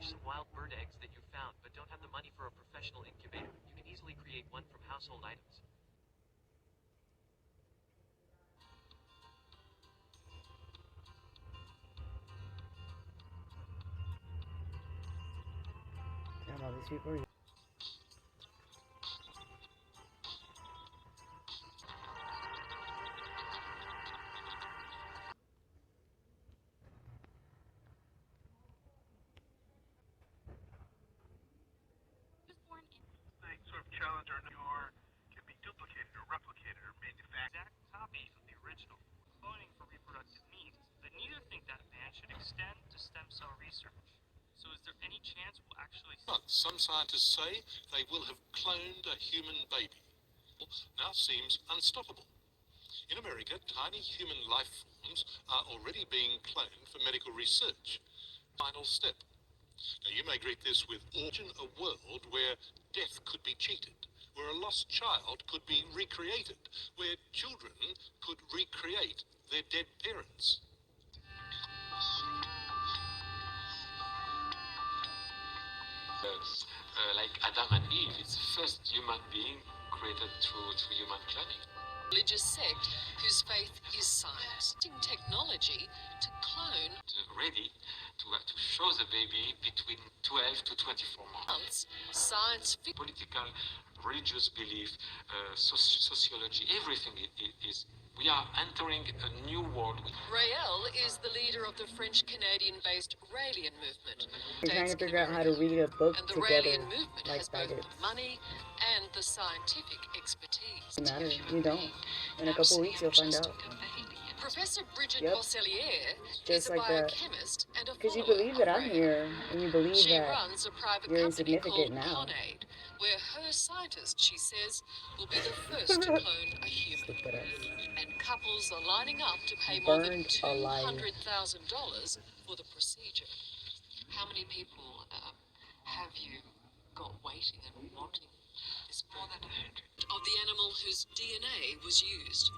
hatch some wild bird eggs that you found but don't have the money for a professional incubator, you can easily create one from household items. Damn, all these people are... Sort of Challenger Noir can be duplicated or replicated or manufactured. Exact copy of the original, cloning for reproductive needs, but neither think that ban should extend to stem cell research. So is there any chance we'll actually... Some scientists say they will have cloned a human baby. Now seems unstoppable. In America, tiny human life forms are already being cloned for medical research. Final step. Now, you may greet this with imagine a world where death could be cheated, where a lost child could be recreated, where children could recreate their dead parents. Like Adam and Eve, it's the first human being created through human cloning. Religious sect whose faith is science, using technology to clone Ready to show the baby between 12 to 24 months. science fiction. Political, religious belief, sociology, everything is. We are entering a new world. Rael is the leader of the French-Canadian-based Raelian movement. You're trying to figure out how to read a book And the together Raelian movement like has both that. the money and the scientific expertise. Doesn't matter. You don't. In a couple weeks, you'll find out. Professor Bridget Yep. Bosselier Just is a like that. biochemist and a Because you follower believe of that I'm Rael. here, and you believe She that runs a private you're company called insignificant now. Clonaid, where her scientist, she says, will be the first to clone a human. stupid ass. And couples are lining up to pay more than Burned alive. $200,000 for the procedure. How many people have you got waiting and wanting? It's more than 100. Of the animal whose DNA was used.